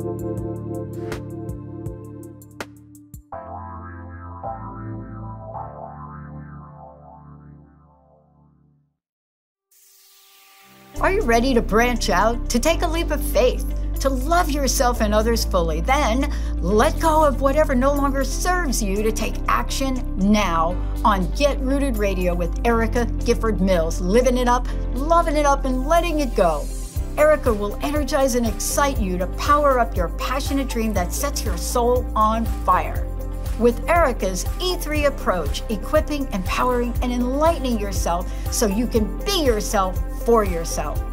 Are you ready to branch out, to take a leap of faith, to love yourself and others fully? Then let go of whatever no longer serves you to take action now on Get Rooted Radio with Erica Gifford Mills, living it up, loving it up, and letting it go. Erica will energize and excite you to power up your passionate dream that sets your soul on fire. With Erica's E3 approach, equipping, empowering, and enlightening yourself so you can be yourself for yourself.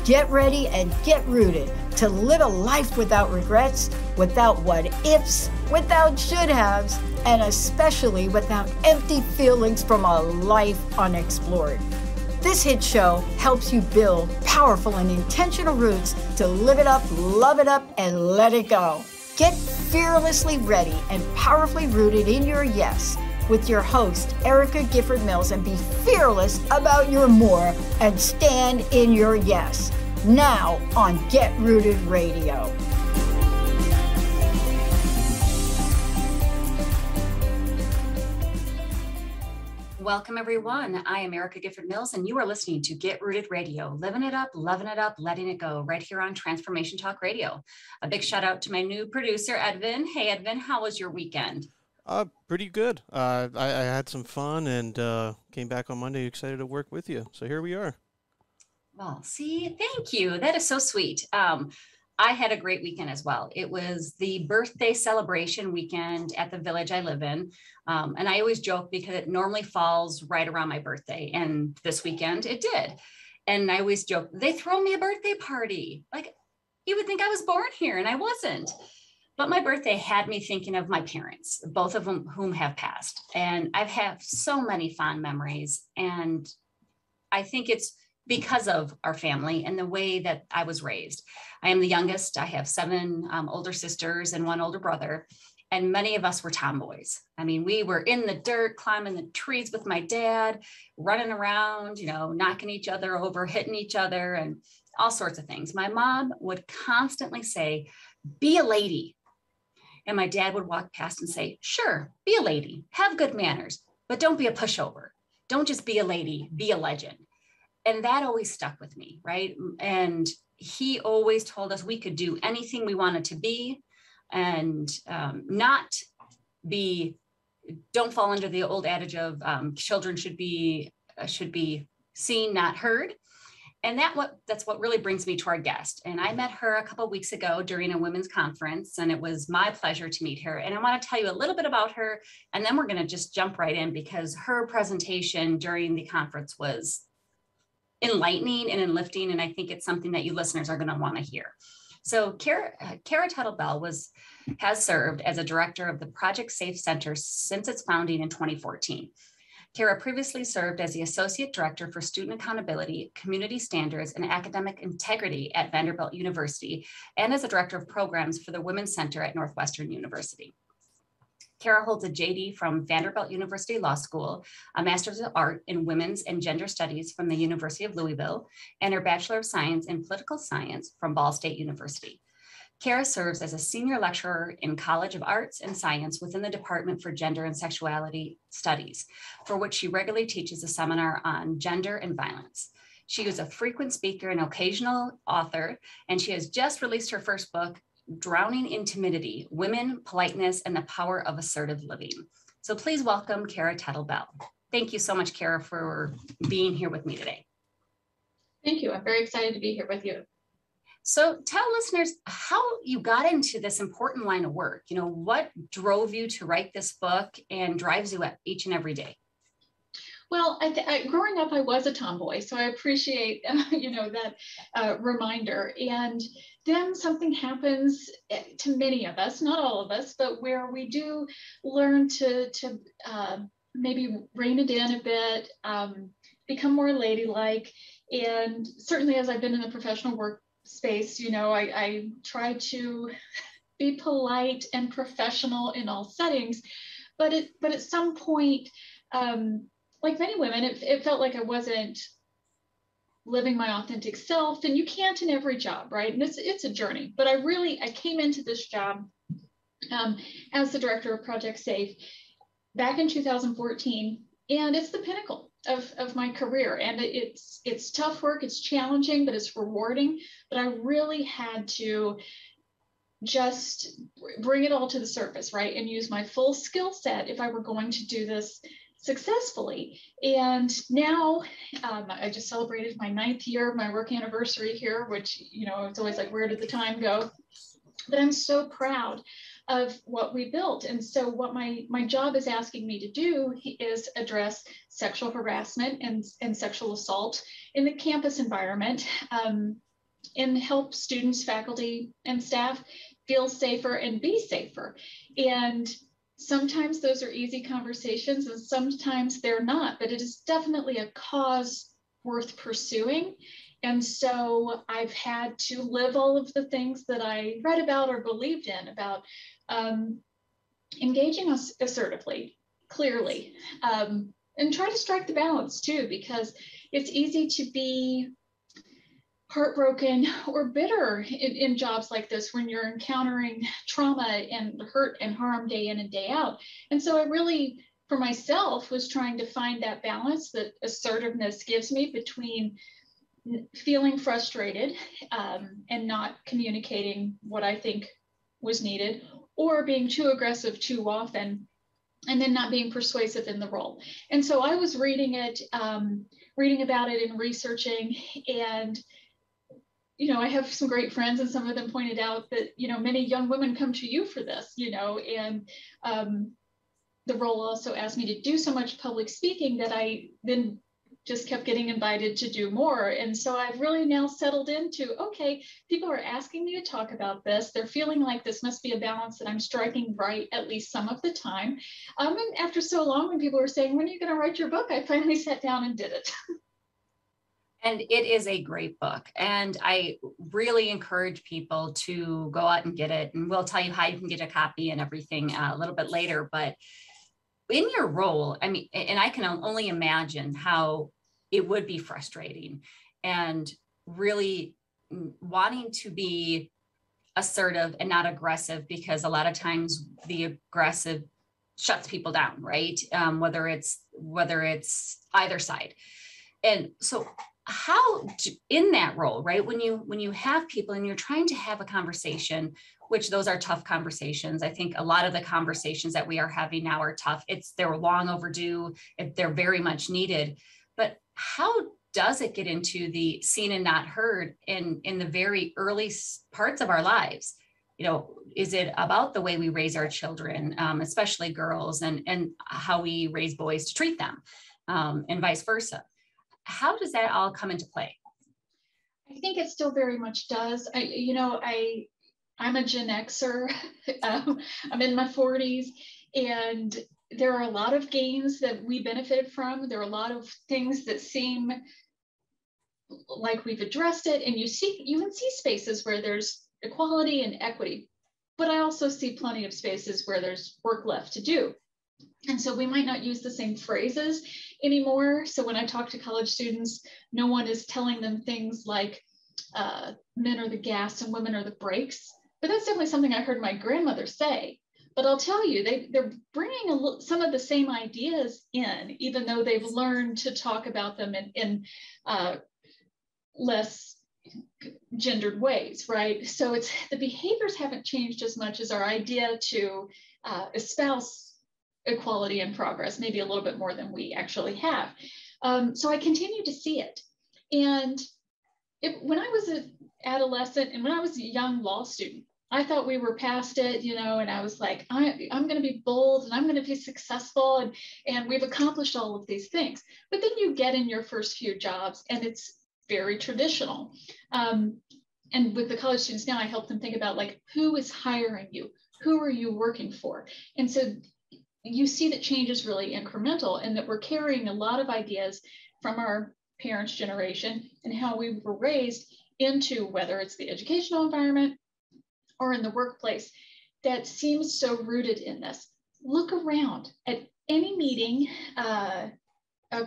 Get ready and get rooted to live a life without regrets, without what ifs, without should haves, and especially without empty feelings from a life unexplored. This hit show helps you build powerful and intentional roots to live it up, love it up, and let it go. Get fearlessly ready and powerfully rooted in your yes with your host, Erica Gifford Mills, and be fearless about your more and stand in your yes. Now on Get Rooted Radio. Welcome, everyone. I am Erica Gifford Mills, and you are listening to Get Rooted Radio, living it up, loving it up, letting it go, right here on Transformation Talk Radio. A big shout out to my new producer, Edvin. Hey, Edvin, how was your weekend? Pretty good. I had some fun and came back on Monday excited to work with you. So here we are. Well, see, thank you. That is so sweet. I had a great weekend as well. It was the birthday celebration weekend at the village I live in. And I always joke because it normally falls right around my birthday. And this weekend it did. And I always joke, they throw me a birthday party. Like, you would think I was born here, and I wasn't. But my birthday had me thinking of my parents, both of them whom have passed. And I've had so many fond memories. And I think it's because of our family and the way that I was raised. I am the youngest. I have 7 older sisters and 1 older brother. And many of us were tomboys. I mean, we were in the dirt, climbing the trees with my dad, running around, knocking each other over, hitting each other, and all sorts of things. My mom would constantly say, be a lady. And my dad would walk past and say, sure, be a lady, have good manners, but don't be a pushover. Don't just be a lady, be a legend. And that always stuck with me, right? And he always told us we could do anything we wanted to be and don't fall under the old adage of children should be seen, not heard. And that's what really brings me to our guest. And I met her a couple of weeks ago during a women's conference, and it was my pleasure to meet her. And I want to tell you a little bit about her, and then we're going to just jump right in because her presentation during the conference was enlightening and enlifting, and I think it's something that you listeners are going to want to hear. So Cara Tuttle Bell has served as a director of the Project Safe Center since its founding in 2014. Cara previously served as the Associate Director for Student Accountability, Community Standards, and Academic Integrity at Vanderbilt University, and as a Director of Programs for the Women's Center at Northwestern University. Cara holds a JD from Vanderbilt University Law School, a Master's of Art in Women's and Gender Studies from the University of Louisville, and her Bachelor of Science in Political Science from Ball State University. Cara serves as a senior lecturer in College of Arts and Science within the Department for Gender and Sexuality Studies, for which she regularly teaches a seminar on gender and violence. She is a frequent speaker and occasional author, and she has just released her first book, Drowning in Timidity, Women, Politeness, and the Power of Assertive Living. So please welcome Cara Tuttle Bell. Thank you so much, Cara, for being here with me today. Thank you. I'm very excited to be here with you. So tell listeners how you got into this important line of work. What drove you to write this book and drives you each and every day? Well, growing up, I was a tomboy, so I appreciate, that reminder. And then something happens to many of us, not all of us, but where we do learn to maybe rein it in a bit, become more ladylike. And certainly as I've been in the professional workspace, I try to be polite and professional in all settings. But at some point, like many women, it felt like I wasn't living my authentic self. And you can't in every job, right? And it's a journey. But I came into this job as the director of Project Safe back in 2014, and it's the pinnacle of my career. And it's tough work, it's challenging, but it's rewarding. But I really had to just bring it all to the surface, right? And use my full skill set if I were going to do this successfully. And now I just celebrated my 9th year of my work anniversary here, which, it's always like, where did the time go? But I'm so proud of what we built. And so what my job is asking me to do is address sexual harassment and sexual assault in the campus environment, and help students, faculty, and staff feel safer and be safer. And sometimes those are easy conversations and sometimes they're not, but it is definitely a cause worth pursuing. And so I've had to live all of the things that I read about or believed in about engaging us assertively, clearly, and try to strike the balance too, because it's easy to be heartbroken or bitter in jobs like this when you're encountering trauma and hurt and harm day in and day out. And so I really, for myself, was trying to find that balance that assertiveness gives me between feeling frustrated and not communicating what I think was needed, or being too aggressive too often, and then not being persuasive in the role. And so I was reading about it and researching, and I have some great friends, and some of them pointed out that, many young women come to you for this, and the role also asked me to do so much public speaking that I then just kept getting invited to do more. And so I've really now settled into, okay, people are asking me to talk about this. They're feeling like this must be a balance that I'm striking right at least some of the time. And after so long, when people were saying, when are you going to write your book? I finally sat down and did it. And it is a great book. And I really encourage people to go out and get it. And we'll tell you how you can get a copy and everything a little bit later. But in your role, I mean, and I can only imagine how it would be frustrating and really wanting to be assertive and not aggressive, because a lot of times the aggressive shuts people down, right? Whether it's either side. And so how in that role, right? When you have people and you're trying to have a conversation, which those are tough conversations. I think a lot of the conversations that we are having now are tough. They're long overdue. They're very much needed. But how does it get into the seen and not heard in the very early parts of our lives? Is it about the way we raise our children, especially girls, and how we raise boys to treat them, and vice versa? How does that all come into play? I think it still very much does. I'm a Gen Xer. I'm in my 40s, and there are a lot of gains that we benefited from. There are a lot of things that seem like we've addressed it, and you can see spaces where there's equality and equity, but I also see plenty of spaces where there's work left to do. And so we might not use the same phrases anymore. So when I talk to college students, no one is telling them things like men are the gas and women are the brakes. But that's definitely something I heard my grandmother say. But I'll tell you, they're bringing some of the same ideas in, even though they've learned to talk about them in less gendered ways, right? So the behaviors haven't changed as much as our idea to espouse equality and progress, maybe a little bit more than we actually have. So I continue to see it. And when I was an adolescent and when I was a young law student, I thought we were past it, and I was like, I'm going to be bold and I'm going to be successful, and we've accomplished all of these things. But then you get in your first few jobs and it's very traditional. And with the college students now, I help them think about, like, who is hiring you? Who are you working for? And so you see that change is really incremental, and that we're carrying a lot of ideas from our parents' generation and how we were raised into, whether it's the educational environment or in the workplace, that seems so rooted in this. Look around at any meeting, a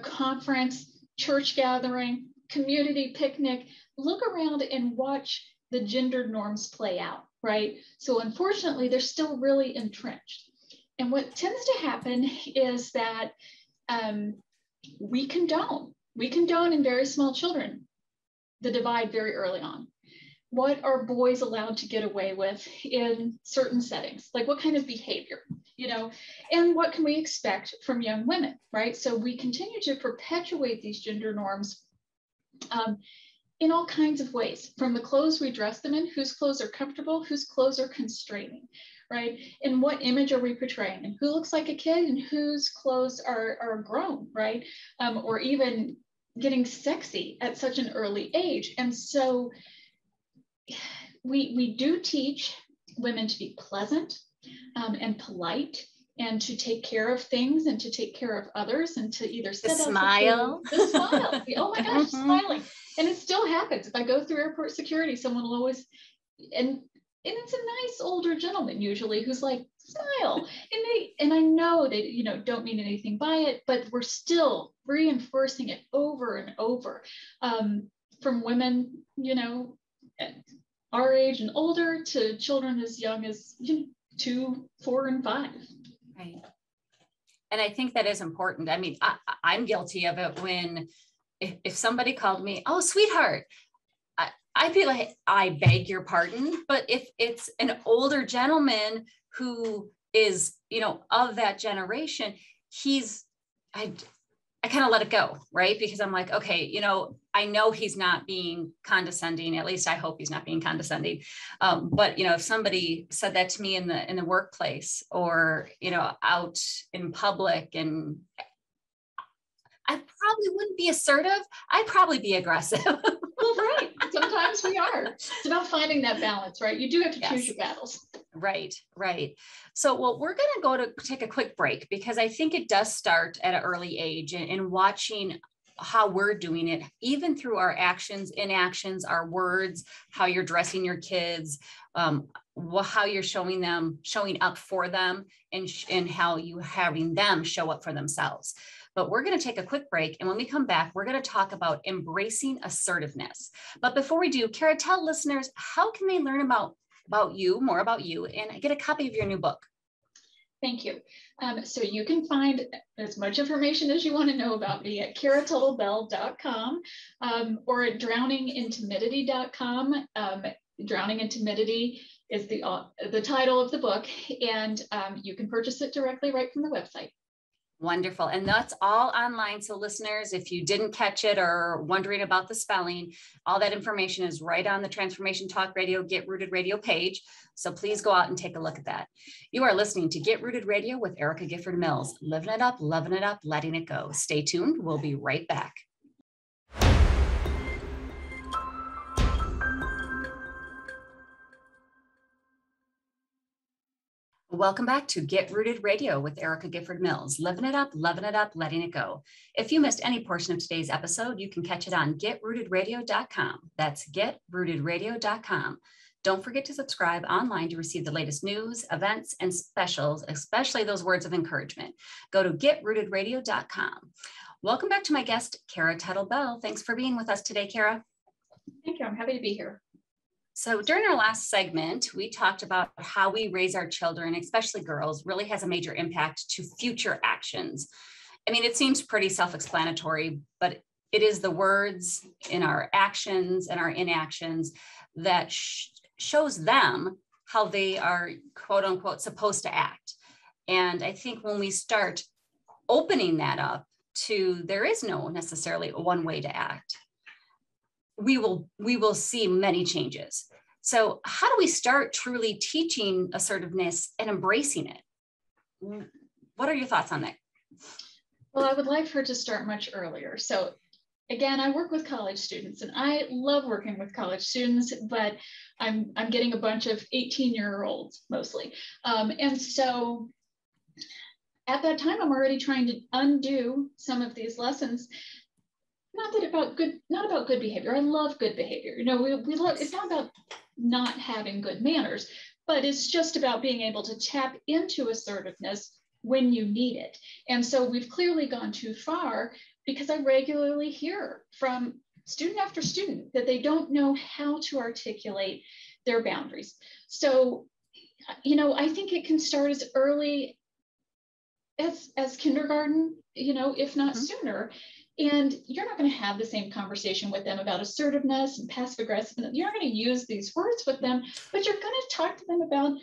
conference, church gathering, community picnic, look around and watch the gendered norms play out, right? So unfortunately, they're still really entrenched. And what tends to happen is that we condone in very small children the divide very early on. What are boys allowed to get away with in certain settings? Like what kind of behavior, you know, and what can we expect from young women, right? So we continue to perpetuate these gender norms in all kinds of ways, from the clothes we dress them in, whose clothes are comfortable, whose clothes are constraining, right? And what image are we portraying, and who looks like a kid and whose clothes are grown, right? Or even getting sexy at such an early age. And so we do teach women to be pleasant and polite, and to take care of things and to take care of others, and to either smile. The smile. Oh my gosh, smiling. And it still happens. If I go through airport security, someone will always, and it's a nice older gentleman usually who's like, smile. And I know they, you know, don't mean anything by it, but we're still reinforcing it over and over from women, you know, our age and older to children as young as 2, 4, and 5. Right. And I think that is important. I mean, I'm guilty of it when, if somebody called me, oh, sweetheart, I'd be like, I beg your pardon. But if it's an older gentleman who is, you know, of that generation, I kind of let it go, right? Because I'm like, okay, you know, I know he's not being condescending. At least I hope he's not being condescending. But you know, if somebody said that to me in the workplace, or you know, out in public, and I probably wouldn't be assertive. I'd probably be aggressive. Well, right. Sometimes we are. It's about finding that balance, right? You do have to choose your battles. Right, right. So, well, we're going to take a quick break, because I think it does start at an early age, and watching how we're doing it, even through our actions, inactions, our words, how you're dressing your kids, how you're showing up for them, and how you having them show up for themselves. But we're going to take a quick break. And when we come back, we're going to talk about embracing assertiveness. But before we do, Cara, tell listeners, how can they learn more about you, and get a copy of your new book? Thank you. So you can find as much information as you want to know about me at caratuttlebell.com or at drowningintimidity.com. Drowning in Timidity is the title of the book, and you can purchase it directly right from the website. Wonderful. And that's all online. So listeners, if you didn't catch it or wondering about the spelling, all that information is right on the Transformation Talk Radio, Get Rooted Radio page. So please go out and take a look at that. You are listening to Get Rooted Radio with Erica Gifford Mills. Living it up, loving it up, letting it go. Stay tuned. We'll be right back. Welcome back to Get Rooted Radio with Erica Gifford Mills. Living it up, loving it up, letting it go. If you missed any portion of today's episode, you can catch it on getrootedradio.com. That's getrootedradio.com. Don't forget to subscribe online to receive the latest news, events, and specials, especially those words of encouragement. Go to getrootedradio.com. Welcome back to my guest, Cara Tuttle Bell. Thanks for being with us today, Cara. Thank you. I'm happy to be here. So during our last segment, we talked about how we raise our children, especially girls, really has a major impact to future actions. I mean, it seems pretty self-explanatory, but it is the words in our actions and our inactions that shows them how they are, quote unquote, supposed to act. And I think when we start opening that up to, there is no necessarily one way to act, we will see many changes. So how do we start truly teaching assertiveness and embracing it? What are your thoughts on that? Well, I would like for it to start much earlier. So again, I work with college students, and I love working with college students, but I'm getting a bunch of 18-year-olds mostly. And so at that time, I'm already trying to undo some of these lessons. Not about good behavior. I love good behavior. You know, we love, it's not about not having good manners, but it's just about being able to tap into assertiveness when you need it. And so we've clearly gone too far, because I regularly hear from student after student, that they don't know how to articulate their boundaries. So, I think it can start as early as kindergarten, if not sooner. And you're not going to have the same conversation with them about assertiveness and passive aggressiveness. You're not going to use these words with them, but you're going to talk to them about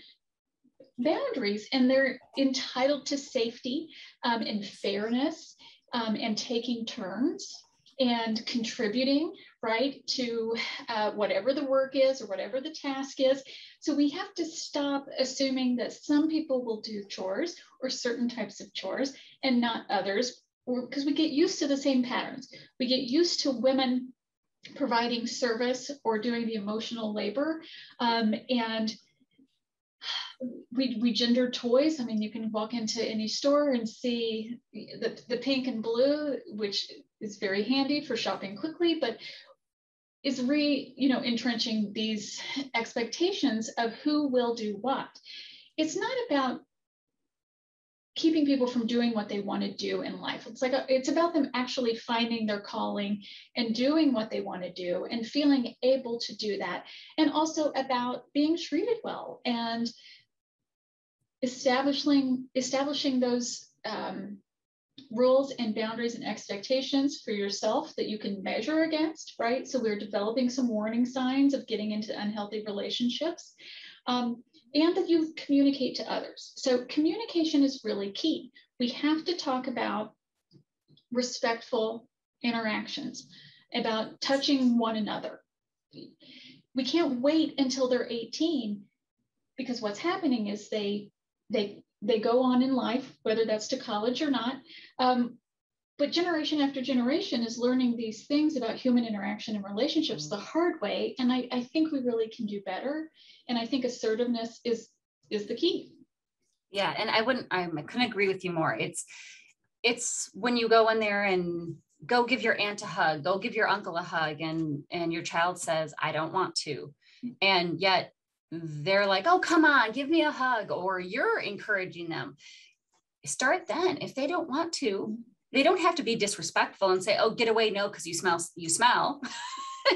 boundaries, and they're entitled to safety and fairness and taking turns and contributing, right, to whatever the work is or whatever the task is. So we have to stop assuming that some people will do chores or certain types of chores and not others, because we get used to the same patterns. We get used to women providing service or doing the emotional labor, and we gender toys. I mean, you can walk into any store and see the pink and blue, which is very handy for shopping quickly, but is entrenching these expectations of who will do what. It's not about keeping people from doing what they want to do in life. It's about them actually finding their calling and doing what they want to do and feeling able to do that. And also about being treated well and establishing those rules and boundaries and expectations for yourself that you can measure against, right? So we're developing some warning signs of getting into unhealthy relationships. And that you communicate to others. So communication is really key. We have to talk about respectful interactions, about touching one another. We can't wait until they're 18, because what's happening is they go on in life, whether that's to college or not. But generation after generation is learning these things about human interaction and relationships the hard way. And I think we really can do better. And I think assertiveness is the key. Yeah, and I couldn't agree with you more. It's when you go in there and go give your aunt a hug, go give your uncle a hug, and your child says, I don't want to. And yet they're like, oh, come on, give me a hug, or you're encouraging them. Start then. If they don't want to, they don't have to be disrespectful and say, oh, get away. No, because you smell.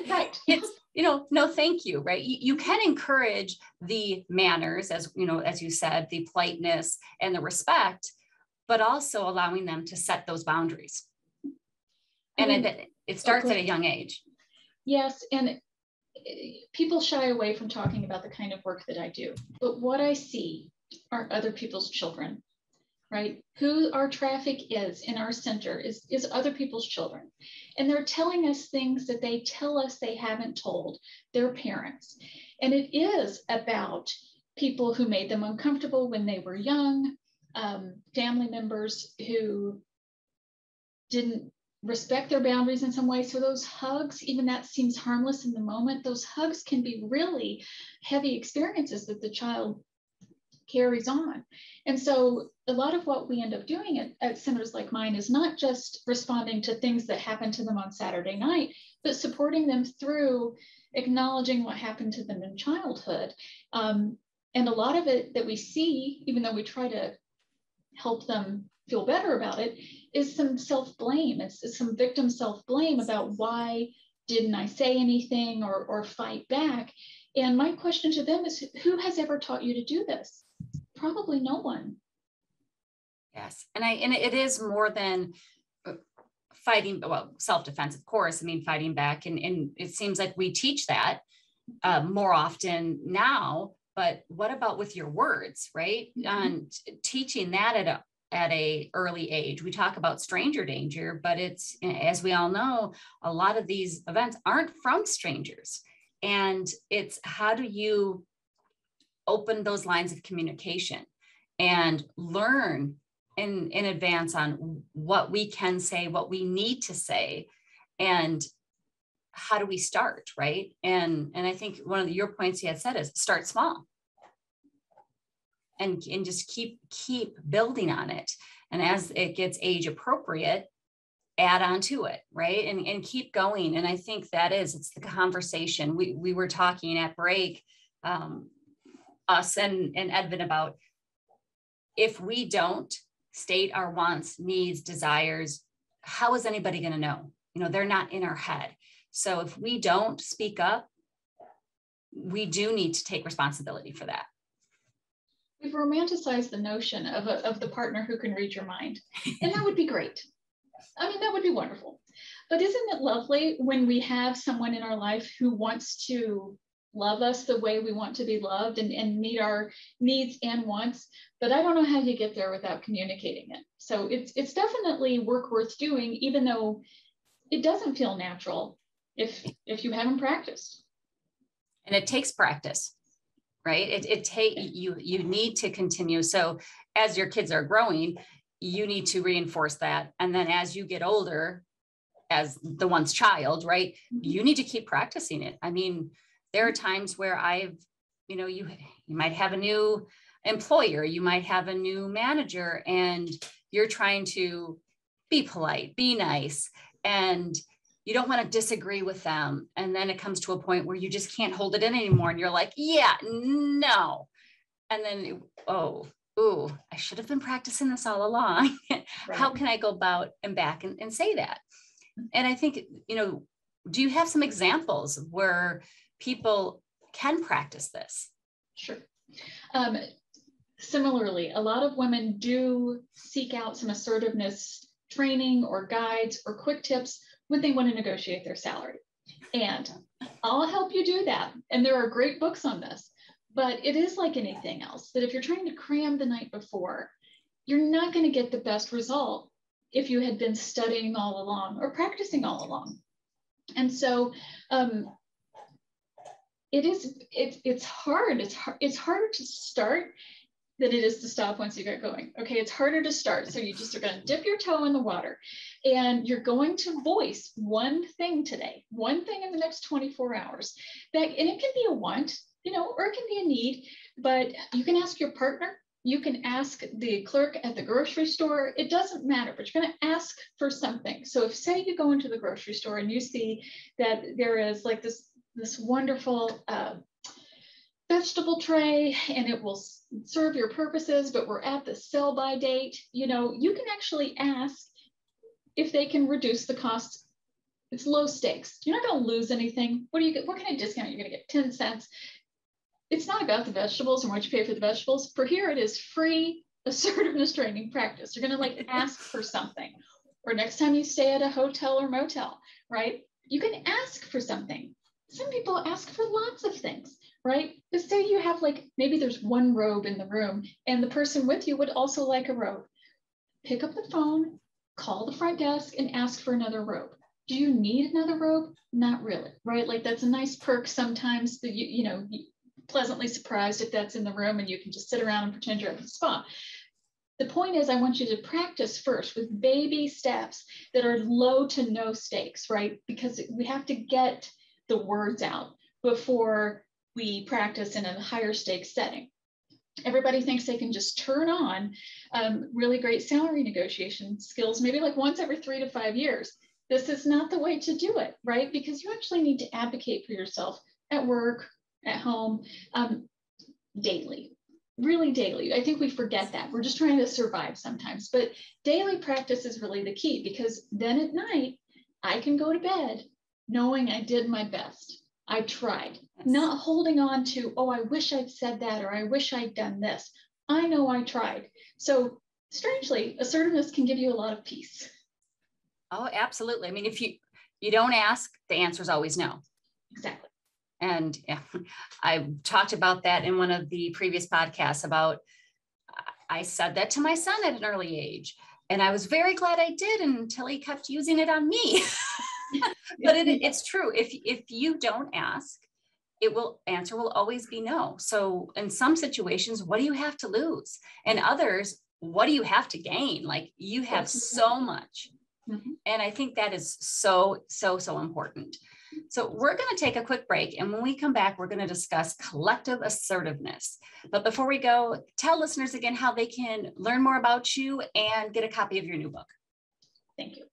Right. It's, no, thank you. Right. You can encourage the manners, as you said, the politeness and the respect, but also allowing them to set those boundaries. And it starts at a young age. Yes. And people shy away from talking about the kind of work that I do. But what I see are other people's children. Right? Who our traffic is in our center is other people's children. And they're telling us things that they tell us they haven't told their parents. And it is about people who made them uncomfortable when they were young, family members who didn't respect their boundaries in some way. So those hugs, even that seems harmless in the moment, those hugs can be really heavy experiences that the child carries on. And so a lot of what we end up doing at centers like mine is not just responding to things that happened to them on Saturday night, but supporting them through acknowledging what happened to them in childhood. And a lot of it that we see, even though we try to help them feel better about it, is some self-blame. It's some victim self-blame about why didn't I say anything or fight back. And my question to them is, who has ever taught you to do this? Probably no one. Yes. And it is more than fighting, well, self-defense, of course. I mean, fighting back. And it seems like we teach that more often now, but what about with your words, right? And teaching that at a early age. We talk about stranger danger, but it's, as we all know, a lot of these events aren't from strangers. And it's how do you open those lines of communication and learn in advance on what we can say, what we need to say, and how do we start, right? And I think one of your points you had said is start small and just keep building on it. And as it gets age appropriate, add on to it, right? And keep going. And I think it's the conversation. We were talking at break, us and Edvin, about if we don't state our wants, needs, desires, how is anybody going to know? They're not in our head. So if we don't speak up, we do need to take responsibility for that. We've romanticized the notion of the partner who can read your mind, and that would be great. I mean, that would be wonderful. But isn't it lovely when we have someone in our life who wants to love us the way we want to be loved and meet our needs and wants? But I don't know how you get there without communicating it. So it's definitely work worth doing, even though it doesn't feel natural if you haven't practiced. And it takes practice, right? You need to continue. So as your kids are growing, you need to reinforce that. And then as you get older, as the one's child, right, you need to keep practicing it. I mean, there are times where you might have a new employer, you might have a new manager, and you're trying to be polite, be nice, and you don't want to disagree with them. And then it comes to a point where you just can't hold it in anymore. And you're like, yeah, no. And then, I should have been practicing this all along. Right. How can I go about and back and say that? And I think, do you have some examples where people can practice this? Sure. Similarly, a lot of women do seek out some assertiveness training or guides or quick tips when they want to negotiate their salary. And I'll help you do that. And there are great books on this. But it is like anything else, that if you're trying to cram the night before, you're not going to get the best result if you had been studying all along or practicing all along. And so it's hard. It's harder to start than it is to stop once you get going. Okay, it's harder to start. So you just are going to dip your toe in the water, and you're going to voice one thing today, one thing in the next 24 hours. And it can be a want, or it can be a need, but you can ask your partner, you can ask the clerk at the grocery store. It doesn't matter, but you're going to ask for something. So if, say, you go into the grocery store and you see that there is like this wonderful vegetable tray, and it will serve your purposes, but we're at the sell by date, you can actually ask if they can reduce the cost. It's low stakes. You're not going to lose anything. What kind of discount? You're going to get 10 cents. It's not about the vegetables and what you pay for the vegetables. For here, it is free assertiveness training practice. You're going to ask for something. Or next time you stay at a hotel or motel, right? You can ask for something. Some people ask for lots of things, right? But say you have maybe there's one robe in the room and the person with you would also like a robe. Pick up the phone, call the front desk, and ask for another robe. Do you need another robe? Not really, right? That's a nice perk sometimes that you're pleasantly surprised if that's in the room and you can just sit around and pretend you're at the spa. The point is, I want you to practice first with baby steps that are low to no stakes, right? Because we have to get the words out before we practice in a higher stakes setting. Everybody thinks they can just turn on really great salary negotiation skills, maybe once every 3 to 5 years. This is not the way to do it, right? Because you actually need to advocate for yourself at work, at home, daily, really daily. I think we forget that. We're just trying to survive sometimes, but daily practice is really the key, because then at night, I can go to bed knowing I did my best. I tried, not holding on to, I wish I'd said that, or I wish I'd done this. I know I tried. So strangely, assertiveness can give you a lot of peace. Oh, absolutely. I mean, if you don't ask, the answer is always no. Exactly. And I talked about that in one of the previous podcasts about, I said that to my son at an early age, and I was very glad I did until he kept using it on me. But it's true. If you don't ask, answer will always be no. So in some situations, what do you have to lose? And others, what do you have to gain? You have so much. Mm-hmm. And I think that is so, so, so important. So we're going to take a quick break. And when we come back, we're going to discuss collective assertiveness. But before we go, tell listeners again how they can learn more about you and get a copy of your new book. Thank you.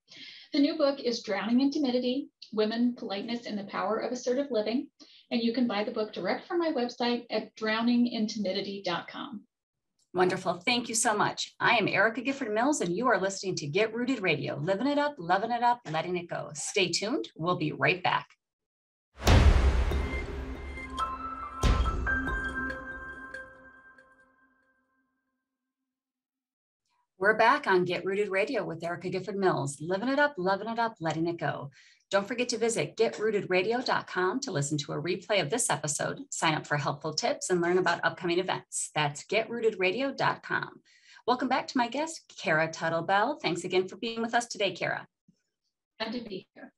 The new book is Drowning in Timidity, Women, Politeness, and the Power of Assertive Living. And you can buy the book direct from my website at drowningintimidity.com. Wonderful. Thank you so much. I am Erica Gifford Mills, and you are listening to Get Rooted Radio, living it up, loving it up, letting it go. Stay tuned. We'll be right back. We're back on Get Rooted Radio with Erica Gifford Mills, living it up, loving it up, letting it go. Don't forget to visit getrootedradio.com to listen to a replay of this episode, sign up for helpful tips, and learn about upcoming events. That's getrootedradio.com. Welcome back to my guest, Cara Tuttle Bell. Thanks again for being with us today, Cara. Glad to be here.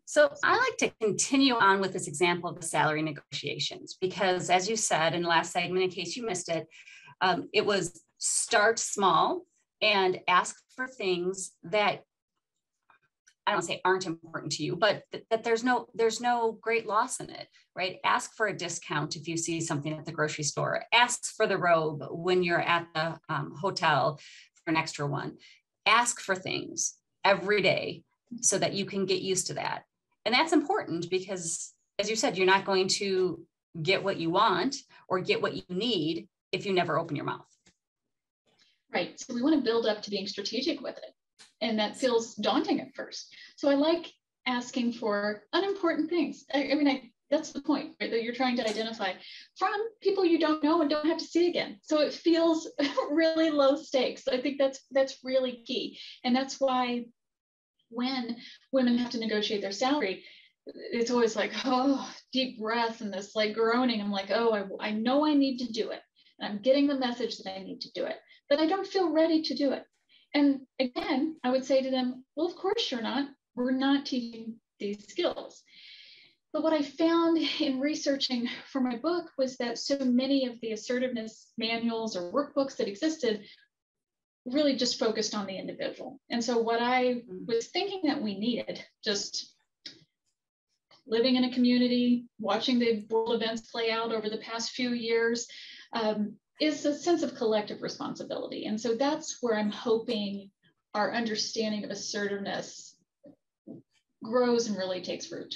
So I like to continue on with this example of the salary negotiations, because as you said in the last segment, in case you missed it, it was start small and ask for things that I don't say aren't important to you, but that there's no great loss in it, right? Ask for a discount if you see something at the grocery store. Ask for the robe when you're at the hotel for an extra one. Ask for things every day so that you can get used to that. And that's important because, as you said, you're not going to get what you want or get what you need if you never open your mouth. Right. So we want to build up to being strategic with it. And that feels daunting at first. So I like asking for unimportant things. I mean, that's the point, right? That you're trying to identify from people you don't know and don't have to see again. So it feels really low stakes. I think that's really key. And that's why when women have to negotiate their salary, it's always like, oh, deep breath and this like groaning. I'm like, oh, I know I need to do it. And I'm getting the message that I need to do it, but I don't feel ready to do it. And again, I would say to them, well, of course you're not. We're not teaching these skills. But what I found in researching for my book was that so many of the assertiveness manuals or workbooks that existed really just focused on the individual. And so what I was thinking that we needed, just living in a community, watching the world events play out over the past few years, is a sense of collective responsibility. And so that's where I'm hoping our understanding of assertiveness grows and really takes root.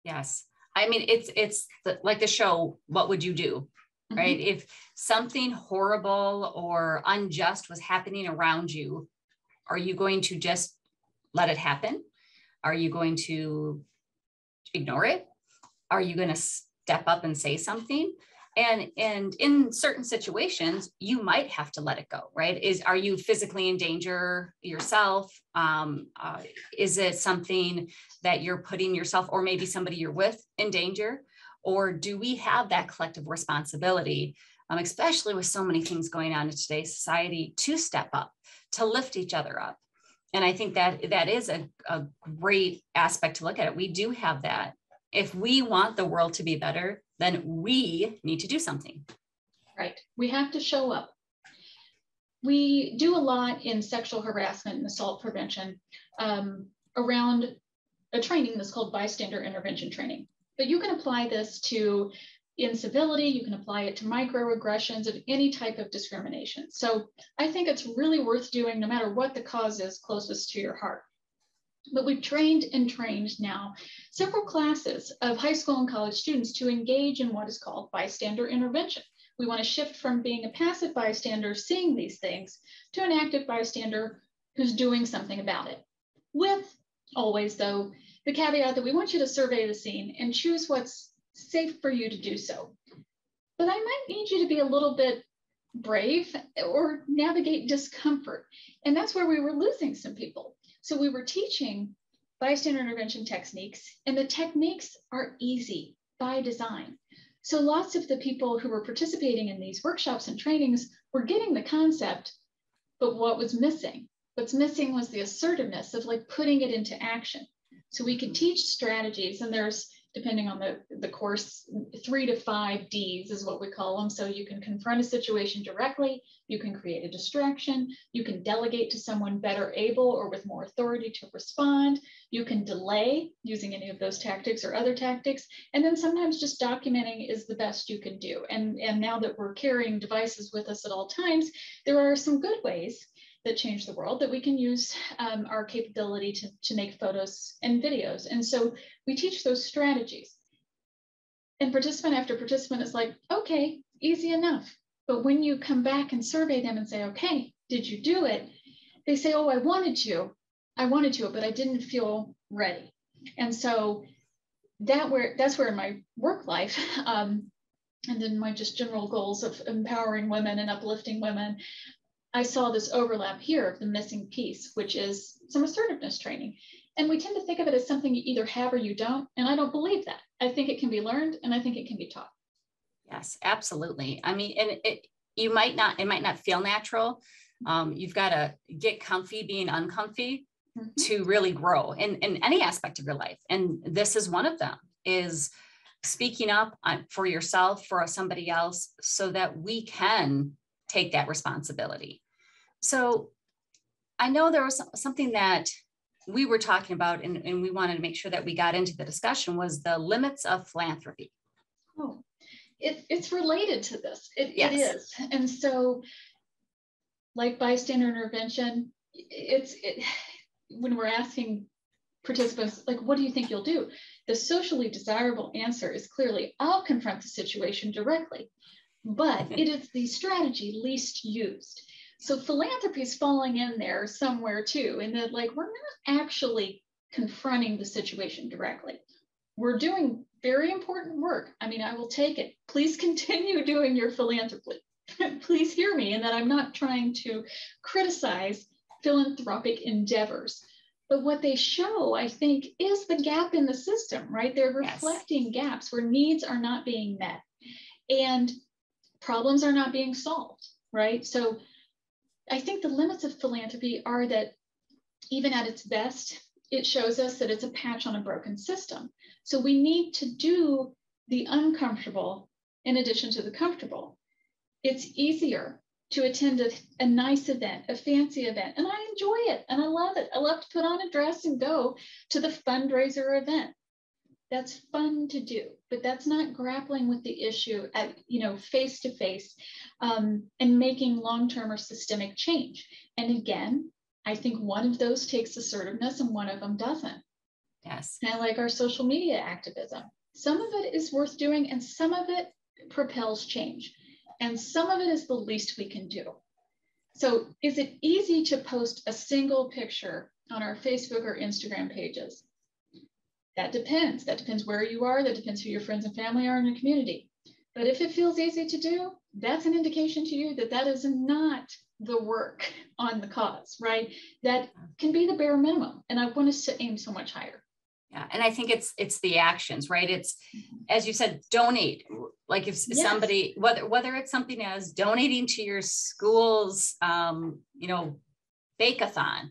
Yes. I mean, it's like the show, What Would You Do? Right? Mm-hmm. If something horrible or unjust was happening around you, are you going to just let it happen? Are you going to ignore it? Are you going to step up and say something? And in certain situations, you might have to let it go, right? Are you physically in danger yourself? Is it something that you're putting yourself or maybe somebody you're with in danger? Or do we have that collective responsibility, especially with so many things going on in today's society, to step up, to lift each other up? And I think that is a great aspect to look at it. We do have that. If we want the world to be better, then we need to do something. Right. We have to show up. We do a lot in sexual harassment and assault prevention around a training that's called Bystander Intervention training. But you can apply this to incivility, you can apply it to microaggressions of any type of discrimination. So I think it's really worth doing no matter what the cause is closest to your heart. But we've trained now several classes of high school and college students to engage in what is called bystander intervention. We want to shift from being a passive bystander seeing these things to an active bystander who's doing something about it. With always, though, the caveat that we want you to survey the scene and choose what's safe for you to do so. But I might need you to be a little bit brave or navigate discomfort. And that's where we were losing some people. So we were teaching bystander intervention techniques, and the techniques are easy by design. So lots of the people who were participating in these workshops and trainings were getting the concept, but what was missing? What's missing was the assertiveness of like putting it into action. So we can teach strategies, and there's, depending on the course, 3 to 5 Ds is what we call them. So you can confront a situation directly, you can create a distraction, you can delegate to someone better able or with more authority to respond, you can delay using any of those tactics or other tactics, and then sometimes just documenting is the best you can do. And now that we're carrying devices with us at all times, there are some good ways that change the world that we can use our capability to make photos and videos. And so we teach those strategies. And participant after participant is like, okay, easy enough. But when you come back and survey them and say, okay, did you do it? They say, oh, I wanted to, but I didn't feel ready. And so that's where in my work life, and in my just general goals of empowering women and uplifting women, I saw this overlap here of the missing piece, which is some assertiveness training. And we tend to think of it as something you either have or you don't. And I don't believe that. I think it can be learned, and I think it can be taught. Yes, absolutely. I mean, and it might not feel natural. You've got to get comfy being uncomfy to really grow in any aspect of your life. And this is one of them, is speaking up for yourself, for somebody else, so that we can take that responsibility. So I know there was something that we were talking about, and we wanted to make sure that we got into the discussion, was the limits of philanthropy. Oh, it's related to this. It is. And so, like bystander intervention, when we're asking participants, like, what do you think you'll do? The socially desirable answer is clearly, I'll confront the situation directly, but it is the strategy least used. So philanthropy is falling in there somewhere too, in that, like, we're not actually confronting the situation directly. We're doing very important work. I mean, I will take it. Please continue doing your philanthropy. Please hear me, in that I'm not trying to criticize philanthropic endeavors. But what they show, I think, is the gap in the system, right? They're reflecting gaps where needs are not being met and problems are not being solved, right? So I think the limits of philanthropy are that even at its best, it shows us that it's a patch on a broken system. So we need to do the uncomfortable in addition to the comfortable. It's easier to attend a nice event, a fancy event, and I enjoy it and I love it. I love to put on a dress and go to the fundraiser event. That's fun to do, but that's not grappling with the issue at, face to face, and making long-term or systemic change. And again, I think one of those takes assertiveness and one of them doesn't. Yes. Kind of like our social media activism. Some of it is worth doing and some of it propels change. And some of it is the least we can do. So is it easy to post a single picture on our Facebook or Instagram pages? That depends. That depends where you are. That depends who your friends and family are in your community. But if it feels easy to do, that's an indication to you that that is not the work on the cause, right? That can be the bare minimum. And I want us to aim so much higher. Yeah. And I think it's the actions, right? It's, as you said, donate. Like if somebody, whether it's something as donating to your school's, bake-a-thon,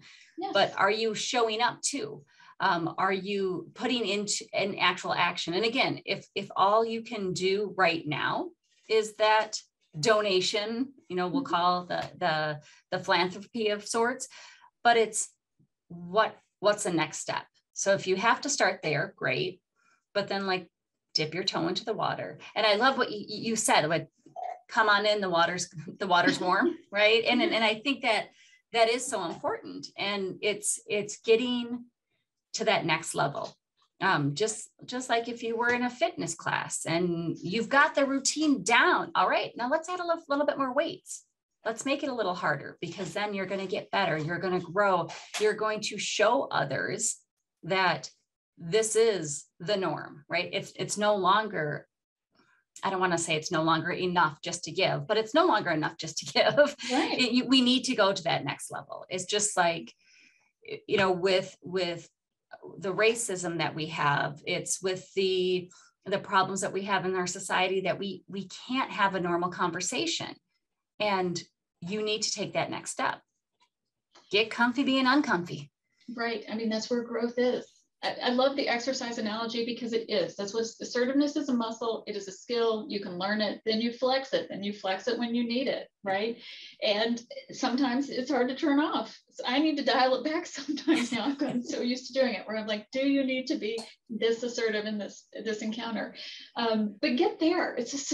but are you showing up too? Are you putting into an actual action? And again, if all you can do right now is that donation, we'll call the philanthropy of sorts, but it's what's the next step? So if you have to start there, great, but then like dip your toe into the water. And I love what you said, like, come on in, the water's warm, right? And I think that is so important. And it's getting to that next level. Just like if you were in a fitness class and you've got the routine down. All right, now let's add a little bit more weights. Let's make it a little harder, because then you're going to get better. You're going to grow. You're going to show others that this is the norm, right? It's no longer, I don't want to say it's no longer enough just to give, but it's no longer enough just to give. Right. We need to go to that next level. It's just like, with the racism that we have, it's with the problems that we have in our society, that we can't have a normal conversation. And you need to take that next step. Get comfy being uncomfy. Right. I mean, that's where growth is. I love the exercise analogy, because it is. That's what assertiveness is. A muscle. It is a skill. You can learn it. Then you flex it. Then you flex it when you need it. Right. And sometimes it's hard to turn off. So I need to dial it back sometimes now. I've gotten so used to doing it, where I'm like, do you need to be this assertive in this encounter? But get there. It's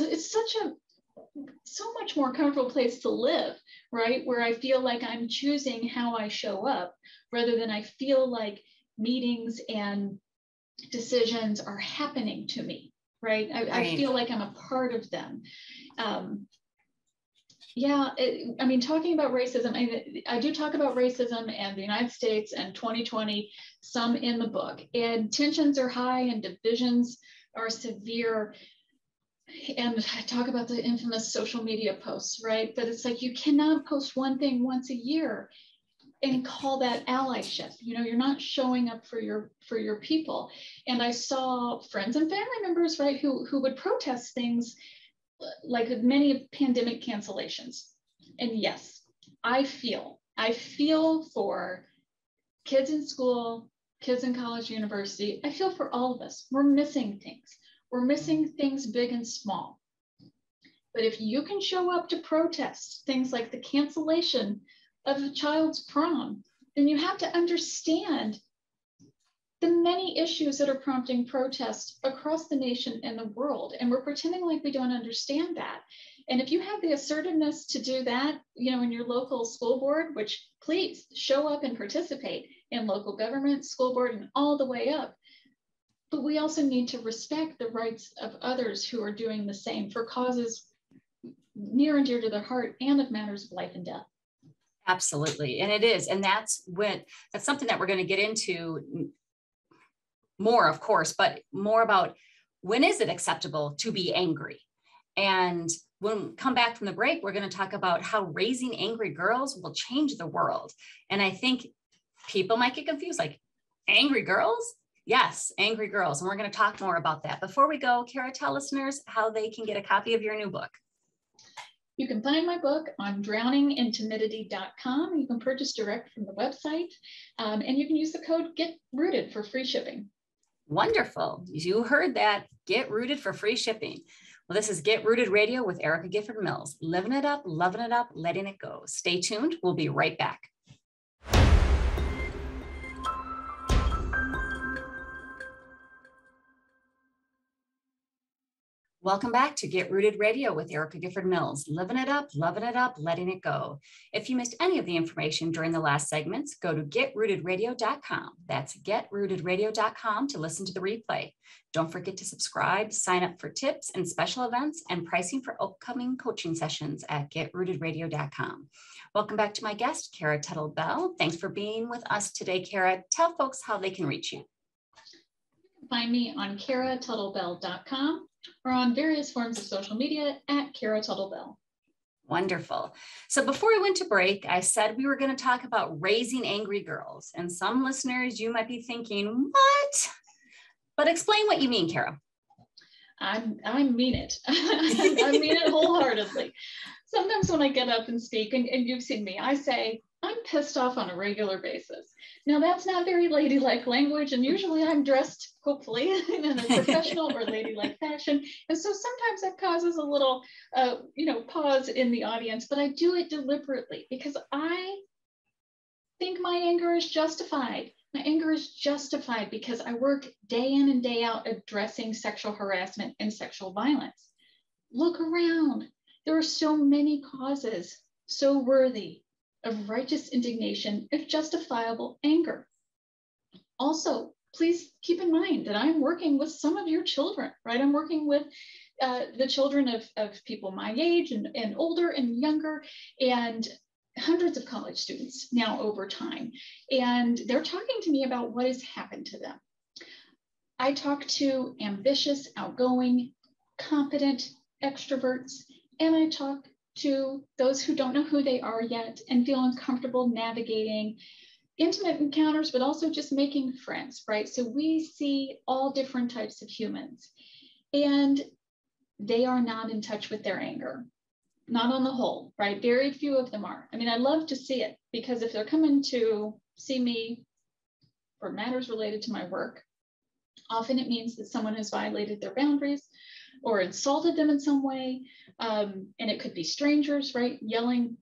so much more comfortable place to live, right? Where I feel like I'm choosing how I show up, rather than I feel like meetings and decisions are happening to me, right? I feel like I'm a part of them. Yeah, I mean, talking about racism, I do talk about racism and the United States and 2020, some in the book. And tensions are high and divisions are severe. And I talk about the infamous social media posts, right? But it's like you cannot post one thing once a year and call that allyship. You know, you're not showing up for your people. And I saw friends and family members, right, who would protest things like many pandemic cancellations. And yes, I feel for kids in school, kids in college, university. I feel for all of us. We're missing things. We're missing things big and small. But if you can show up to protest things like the cancellation of a child's prom, then you have to understand the many issues that are prompting protests across the nation and the world. And we're pretending like we don't understand that. And if you have the assertiveness to do that, you know, in your local school board, which please show up and participate in local government, school board, and all the way up. But we also need to respect the rights of others who are doing the same for causes near and dear to their heart and of matters of life and death. Absolutely. And it is. And that's something that we're going to get into more, of course, but more about when is it acceptable to be angry? And when we come back from the break, we're going to talk about how raising angry girls will change the world. And I think people might get confused, like angry girls? Yes, angry girls. And we're going to talk more about that. Before we go, Cara, tell listeners how they can get a copy of your new book. You can find my book on drowningintimidity.com. You can purchase direct from the website, and you can use the code GETROOTED for free shipping. Wonderful. You heard that. Get Rooted for free shipping. Well, this is Get Rooted Radio with Erica Gifford Mills. Living it up, loving it up, letting it go. Stay tuned. We'll be right back. Welcome back to Get Rooted Radio with Erica Gifford Mills. Living it up, loving it up, letting it go. If you missed any of the information during the last segments, go to getrootedradio.com. That's getrootedradio.com to listen to the replay. Don't forget to subscribe, sign up for tips and special events and pricing for upcoming coaching sessions at getrootedradio.com. Welcome back to my guest, Cara Tuttle Bell. Thanks for being with us today, Cara. Tell folks how they can reach you. You can find me on caratuttlebell.com. or on various forms of social media at Cara Tuttle Bell. Wonderful. So before we went to break, I said we were going to talk about raising angry girls. And some listeners, you might be thinking, what? But explain what you mean, Cara. I mean it. I mean it wholeheartedly. Sometimes when I get up and speak, and you've seen me, I say, I'm pissed off on a regular basis. Now, that's not very ladylike language, and usually I'm dressed, hopefully, in a professional or ladylike fashion. And so sometimes that causes a little, pause in the audience, but I do it deliberately because I think my anger is justified. My anger is justified because I work day in and day out addressing sexual harassment and sexual violence. Look around. There are so many causes so worthy of righteous indignation, of justifiable anger. Also, please keep in mind that I'm working with some of your children, right? I'm working with the children of people my age and older and younger, and hundreds of college students now over time. And they're talking to me about what has happened to them. I talk to ambitious, outgoing, confident extroverts, and I talk to those who don't know who they are yet and feel uncomfortable navigating intimate encounters, but also just making friends, right? So we see all different types of humans, and they are not in touch with their anger, not on the whole, right? Very few of them are. I mean, I love to see it because if they're coming to see me for matters related to my work, often it means that someone has violated their boundaries or insulted them in some way. And it could be strangers, right? Yelling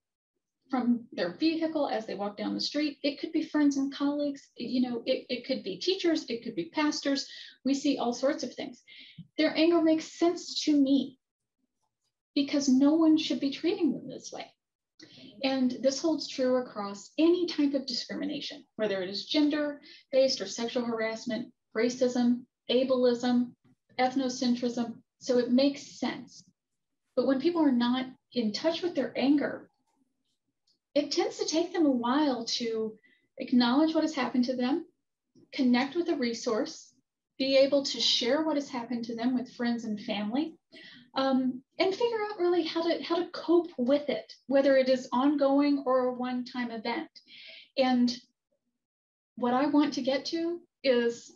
from their vehicle as they walk down the street. It could be friends and colleagues. It could be teachers. It could be pastors. We see all sorts of things. Their anger makes sense to me because no one should be treating them this way. And this holds true across any type of discrimination, whether it is gender-based or sexual harassment, racism, ableism, ethnocentrism. So it makes sense. But when people are not in touch with their anger, it tends to take them a while to acknowledge what has happened to them, connect with a resource, be able to share what has happened to them with friends and family, and figure out really how to cope with it, whether it is ongoing or a one-time event. And what I want to get to is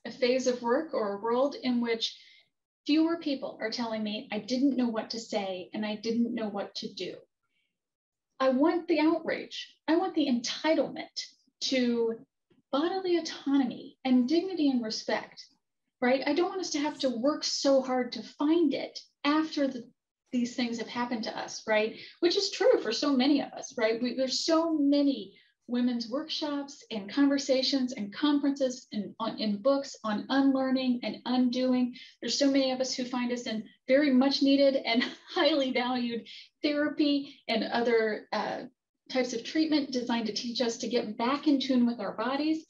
a phase of work or a world in which fewer people are telling me I didn't know what to say and I didn't know what to do. I want the outrage. I want the entitlement to bodily autonomy and dignity and respect, right? I don't want us to have to work so hard to find it after these things have happened to us, right? Which is true for so many of us, right? There's so many women's workshops and conversations and conferences and in books on unlearning and undoing. There's so many of us who find us in very much needed and highly valued therapy and other types of treatment designed to teach us to get back in tune with our bodies.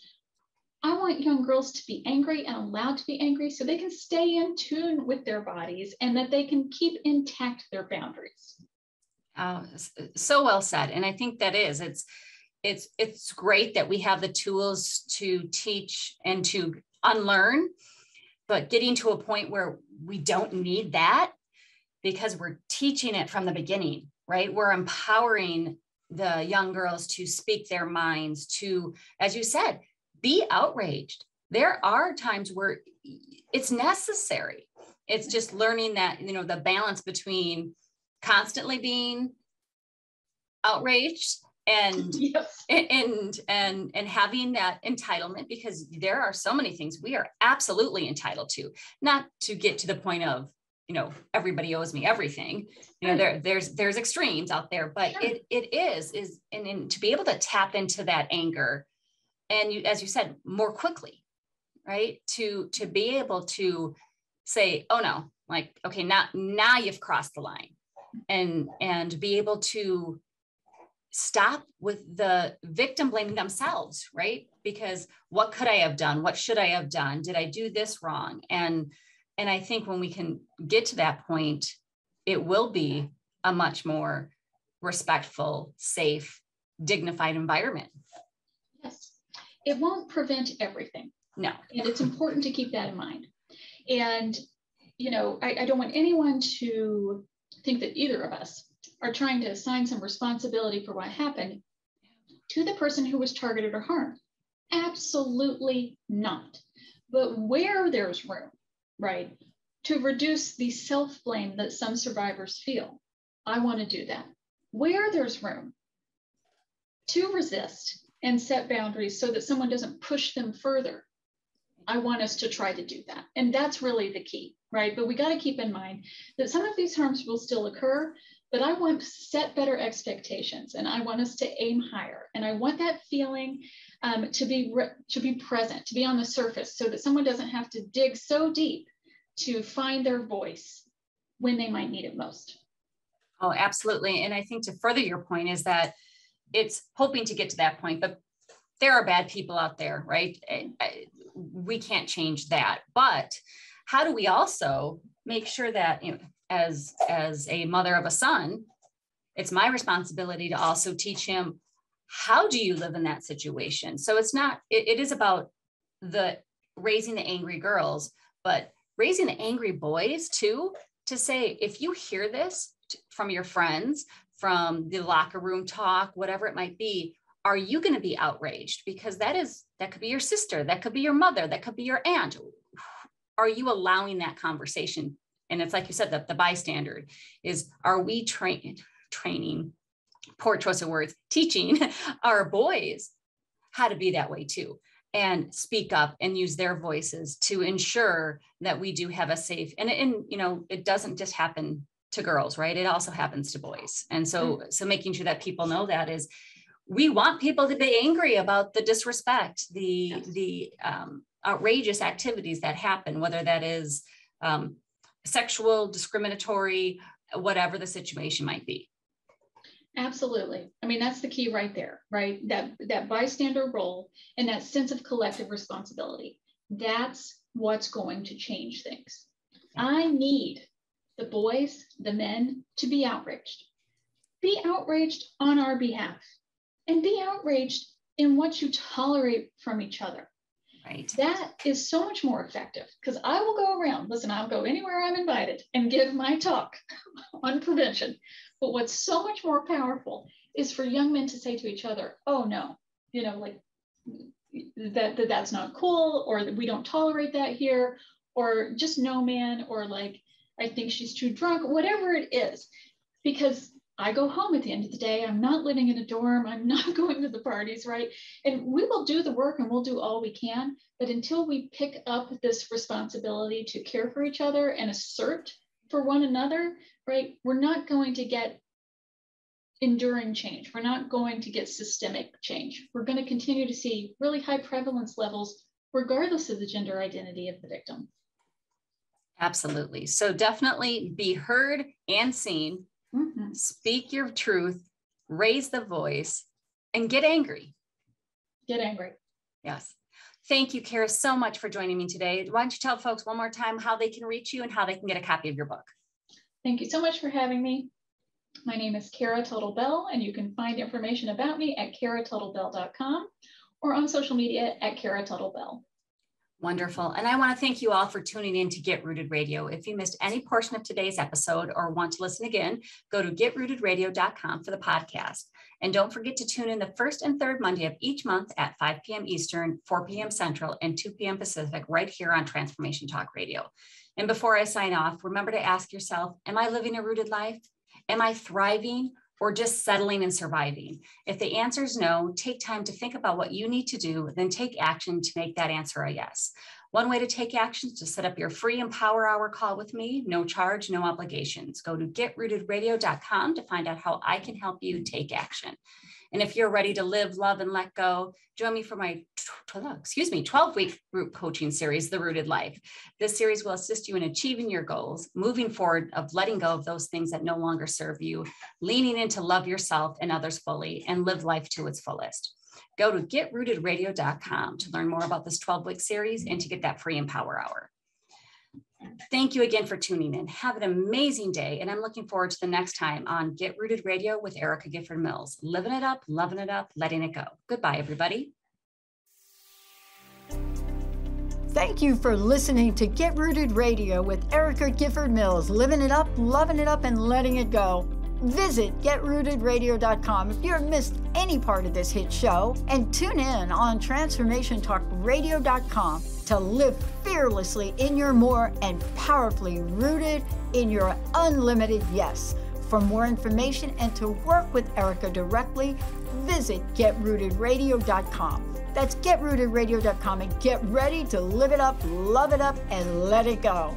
I want young girls to be angry and allowed to be angry so they can stay in tune with their bodies and that they can keep intact their boundaries. So well said. And I think that is, it's great that we have the tools to teach and to unlearn, but getting to a point where we don't need that because we're teaching it from the beginning, right? We're empowering the young girls to speak their minds, to, as you said, be outraged. There are times where it's necessary. It's just learning that, the balance between constantly being outraged and yes. and having that entitlement, because there are so many things we are absolutely entitled to, not to get to the point of, everybody owes me everything. There's extremes out there, but sure. it is and to be able to tap into that anger and as you said, more quickly, right? To be able to say, oh no, like, okay, now you've crossed the line, and be able to stop with the victim blaming themselves, right? Because what could I have done? What should I have done? Did I do this wrong? And I think when we can get to that point, it will be a much more respectful, safe, dignified environment. Yes. It won't prevent everything. No. And it's important to keep that in mind. And, I don't want anyone to think that either of us are trying to assign some responsibility for what happened to the person who was targeted or harmed. Absolutely not. But where there's room, right, to reduce the self-blame that some survivors feel, I want to do that. Where there's room to resist and set boundaries so that someone doesn't push them further, I want us to try to do that. And that's really the key, right? But we got to keep in mind that some of these harms will still occur, but I want to set better expectations and I want us to aim higher. And I want that feeling to be present, to be on the surface so that someone doesn't have to dig so deep to find their voice when they might need it most. Oh, absolutely. And I think to further your point is that it's hoping to get to that point, but there are bad people out there, right? We can't change that. But how do we also make sure that, as a mother of a son, it's my responsibility to also teach him, how do you live in that situation? So it is about raising the angry girls, but raising the angry boys too, to say, if you hear this from your friends, from the locker room talk, whatever it might be, are you going to be outraged? Because that could be your sister, that could be your mother, that could be your aunt. Are you allowing that conversation? And it's like you said, the bystander is, are we training, poor choice of words, teaching our boys how to be that way too, and speak up and use their voices to ensure that we do have a safe, and it doesn't just happen to girls, right? It also happens to boys. And so making sure that people know that is, we want people to be angry about the disrespect, the outrageous activities that happen, whether that is sexual, discriminatory, whatever the situation might be. Absolutely. I mean, that's the key right there, right? That bystander role and that sense of collective responsibility. That's what's going to change things. I need the boys, the men, to be outraged. Be outraged on our behalf, and be outraged in what you tolerate from each other. Right. That is so much more effective, because I will go around, listen, I'll go anywhere I'm invited and give my talk on prevention. But what's so much more powerful is for young men to say to each other, oh no, you know, like that's not cool, or that we don't tolerate that here, or just no, man, or like, I think she's too drunk, whatever it is. Because I go home at the end of the day, I'm not living in a dorm, I'm not going to the parties, right? And we will do the work and we'll do all we can, but until we pick up this responsibility to care for each other and assert for one another, right, we're not going to get enduring change. We're not going to get systemic change. We're going to continue to see really high prevalence levels, regardless of the gender identity of the victim. Absolutely. So definitely be heard and seen. Mm-hmm. Speak your truth, raise the voice, and get angry. Get angry. Yes. Thank you, Cara, so much for joining me today. Why don't you tell folks one more time how they can reach you and how they can get a copy of your book? Thank you so much for having me. My name is Cara Tuttle Bell, and you can find information about me at caratuttlebell.com or on social media at Cara Tuttle Bell. Wonderful. And I want to thank you all for tuning in to Get Rooted Radio. If you missed any portion of today's episode or want to listen again, go to getrootedradio.com for the podcast. And don't forget to tune in the first and third Monday of each month at 5 p.m. Eastern, 4 p.m. Central, and 2 p.m. Pacific, right here on Transformation Talk Radio. And before I sign off, remember to ask yourself, am I living a rooted life? Am I thriving or just settling and surviving? If the answer is no, take time to think about what you need to do, then take action to make that answer a yes. One way to take action is to set up your free Empower Hour call with me, no charge, no obligations. Go to getrootedradio.com to find out how I can help you take action. And if you're ready to live, love, and let go, join me for my 12-week group coaching series, The Rooted Life. This series will assist you in achieving your goals, moving forward of letting go of those things that no longer serve you, leaning into love yourself and others fully, and live life to its fullest. Go to getrootedradio.com to learn more about this 12-week series and to get that free Empower Hour. Thank you again for tuning in. Have an amazing day, and I'm looking forward to the next time on Get Rooted Radio with Erica Gifford Mills. Living it up, loving it up, letting it go. Goodbye, everybody. Thank you for listening to Get Rooted Radio with Erica Gifford Mills. Living it up, loving it up, and letting it go. Visit getrootedradio.com if you've missed any part of this hit show, and tune in on transformationtalkradio.com to live fearlessly in your more and powerfully rooted in your unlimited yes. For more information and to work with Erica directly, visit getrootedradio.com. That's getrootedradio.com, and get ready to live it up, love it up, and let it go.